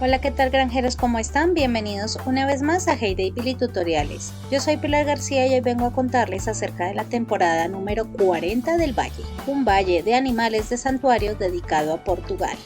Hola, ¿qué tal granjeros? ¿Cómo están? Bienvenidos una vez más a Heyday Billy Tutoriales. Yo soy Pilar García y hoy vengo a contarles acerca de la temporada número 40 del Valle, un valle de animales de santuario dedicado a Portugal.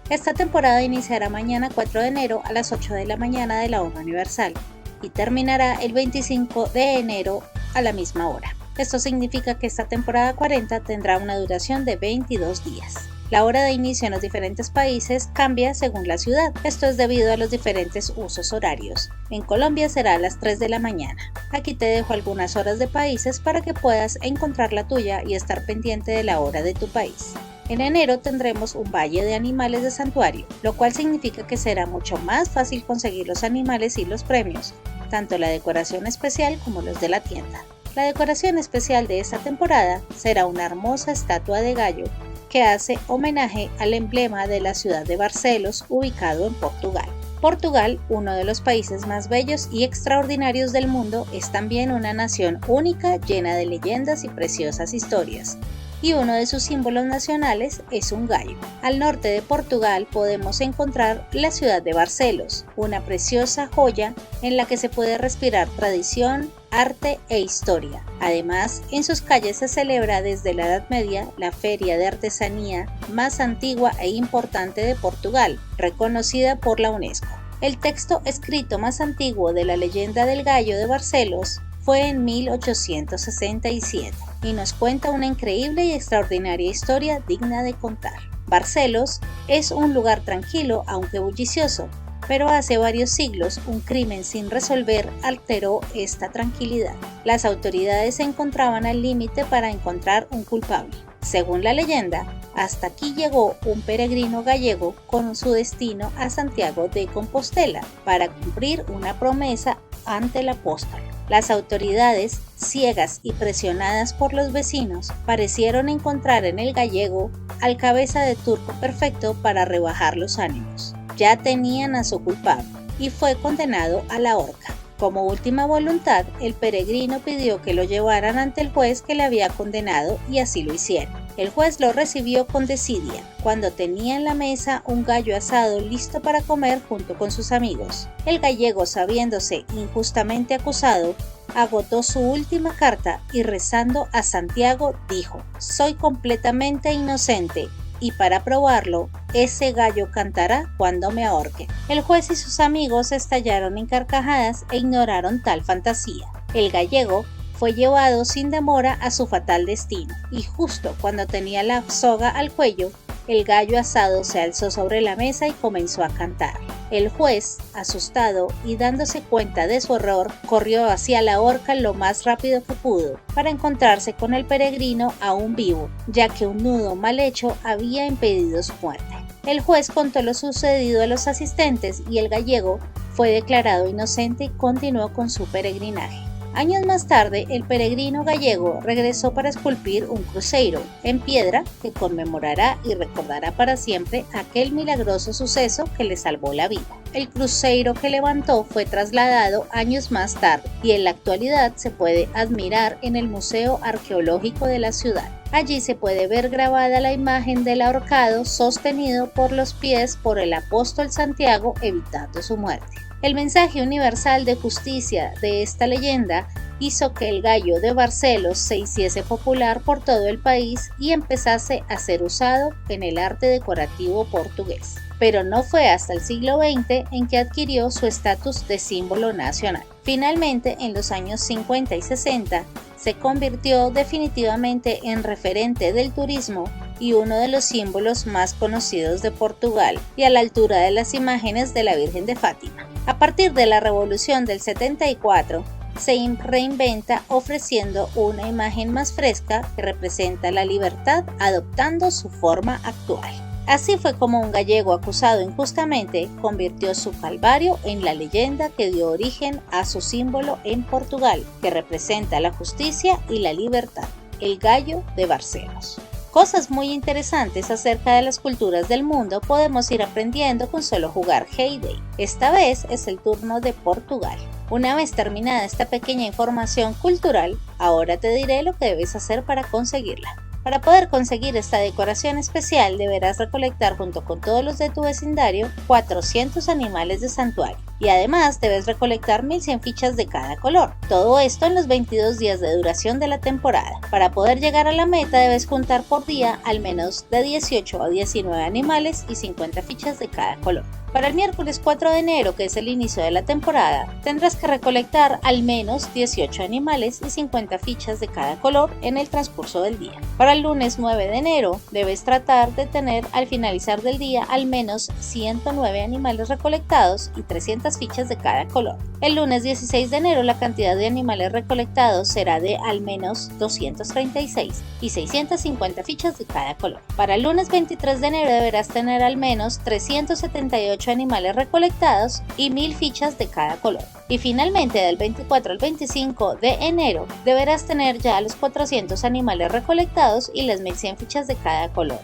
Esta temporada iniciará mañana 4 de enero a las 8 de la mañana de la hora universal y terminará el 25 de enero a la misma hora. Esto significa que esta temporada 40 tendrá una duración de 22 días. La hora de inicio en los diferentes países cambia según la ciudad. Esto es debido a los diferentes usos horarios. En Colombia será a las 3 de la mañana. Aquí te dejo algunas horas de países para que puedas encontrar la tuya y estar pendiente de la hora de tu país. En enero tendremos un valle de animales de santuario, lo cual significa que será mucho más fácil conseguir los animales y los premios, tanto la decoración especial como los de la tienda. La decoración especial de esta temporada será una hermosa estatua de gallo que hace homenaje al emblema de la ciudad de Barcelos, ubicado en Portugal. Portugal, uno de los países más bellos y extraordinarios del mundo, es también una nación única, llena de leyendas y preciosas historias. Y uno de sus símbolos nacionales es un gallo. Al norte de Portugal podemos encontrar la ciudad de Barcelos, una preciosa joya en la que se puede respirar tradición, arte e historia. Además, en sus calles se celebra desde la Edad Media la feria de artesanía más antigua e importante de Portugal, reconocida por la UNESCO. El texto escrito más antiguo de la leyenda del gallo de Barcelos fue en 1867 y nos cuenta una increíble y extraordinaria historia digna de contar. Barcelos es un lugar tranquilo aunque bullicioso, pero hace varios siglos un crimen sin resolver alteró esta tranquilidad. Las autoridades se encontraban al límite para encontrar un culpable. Según la leyenda, hasta aquí llegó un peregrino gallego con su destino a Santiago de Compostela para cumplir una promesa ante el apóstol. Las autoridades, ciegas y presionadas por los vecinos, parecieron encontrar en el gallego al cabeza de turco perfecto para rebajar los ánimos. Ya tenían a su culpable y fue condenado a la horca. Como última voluntad, el peregrino pidió que lo llevaran ante el juez que le había condenado y así lo hicieron. El juez lo recibió con desidia, cuando tenía en la mesa un gallo asado listo para comer junto con sus amigos. El gallego, sabiéndose injustamente acusado, agotó su última carta y rezando a Santiago dijo: «Soy completamente inocente y para probarlo, ese gallo cantará cuando me ahorque». El juez y sus amigos estallaron en carcajadas e ignoraron tal fantasía. El gallego fue llevado sin demora a su fatal destino, y justo cuando tenía la soga al cuello, el gallo asado se alzó sobre la mesa y comenzó a cantar. El juez, asustado y dándose cuenta de su error, corrió hacia la horca lo más rápido que pudo, para encontrarse con el peregrino aún vivo, ya que un nudo mal hecho había impedido su muerte. El juez contó lo sucedido a los asistentes y el gallego fue declarado inocente y continuó con su peregrinaje. Años más tarde, el peregrino gallego regresó para esculpir un cruceiro en piedra que conmemorará y recordará para siempre aquel milagroso suceso que le salvó la vida. El cruceiro que levantó fue trasladado años más tarde y en la actualidad se puede admirar en el Museo Arqueológico de la ciudad. Allí se puede ver grabada la imagen del ahorcado sostenido por los pies por el apóstol Santiago, evitando su muerte. El mensaje universal de justicia de esta leyenda hizo que el gallo de Barcelos se hiciese popular por todo el país y empezase a ser usado en el arte decorativo portugués. Pero no fue hasta el siglo XX en que adquirió su estatus de símbolo nacional. Finalmente, en los años 50 y 60, se convirtió definitivamente en referente del turismo y uno de los símbolos más conocidos de Portugal, y a la altura de las imágenes de la Virgen de Fátima. A partir de la Revolución del 74, se reinventa ofreciendo una imagen más fresca que representa la libertad adoptando su forma actual. Así fue como un gallego acusado injustamente convirtió su calvario en la leyenda que dio origen a su símbolo en Portugal, que representa la justicia y la libertad, el gallo de Barcelos. Cosas muy interesantes acerca de las culturas del mundo podemos ir aprendiendo con solo jugar Heyday. Esta vez es el turno de Portugal. Una vez terminada esta pequeña información cultural, ahora te diré lo que debes hacer para conseguirla. Para poder conseguir esta decoración especial deberás recolectar junto con todos los de tu vecindario 400 animales de santuario y además debes recolectar 1100 fichas de cada color. Todo esto en los 22 días de duración de la temporada. Para poder llegar a la meta debes juntar por día al menos de 18 a 19 animales y 50 fichas de cada color. Para el miércoles 4 de enero, que es el inicio de la temporada, tendrás que recolectar al menos 18 animales y 50 fichas de cada color en el transcurso del día. Para el lunes 9 de enero, debes tratar de tener al finalizar del día al menos 109 animales recolectados y 300 fichas de cada color. El lunes 16 de enero, la cantidad de animales recolectados será de al menos 236 y 650 fichas de cada color. Para el lunes 23 de enero deberás tener al menos 378 animales recolectados y 1000 fichas de cada color. Y finalmente del 24 al 25 de enero deberás tener ya los 400 animales recolectados y las 1100 fichas de cada color,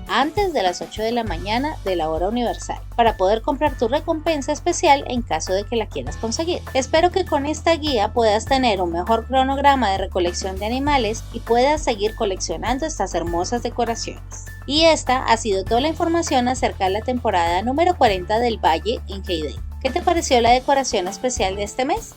antes de las 8 de la mañana de la hora universal, para poder comprar tu recompensa especial en caso de que la quieras conseguir. Espero que con esta guía puedas tener un mejor cronograma de recolección de animales y puedas seguir coleccionando estas hermosas decoraciones. Y esta ha sido toda la información acerca de la temporada número 40 del Valle en Hay Day. ¿Qué te pareció la decoración especial de este mes?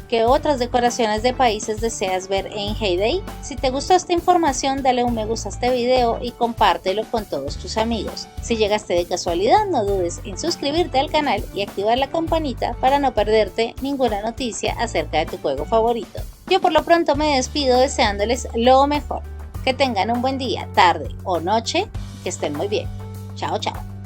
¿Qué otras decoraciones de países deseas ver en Hay Day? Si te gustó esta información, dale un me gusta a este video y compártelo con todos tus amigos. Si llegaste de casualidad, no dudes en suscribirte al canal y activar la campanita para no perderte ninguna noticia acerca de tu juego favorito. Yo por lo pronto me despido deseándoles lo mejor. Que tengan un buen día, tarde o noche, que estén muy bien. Chao, chao.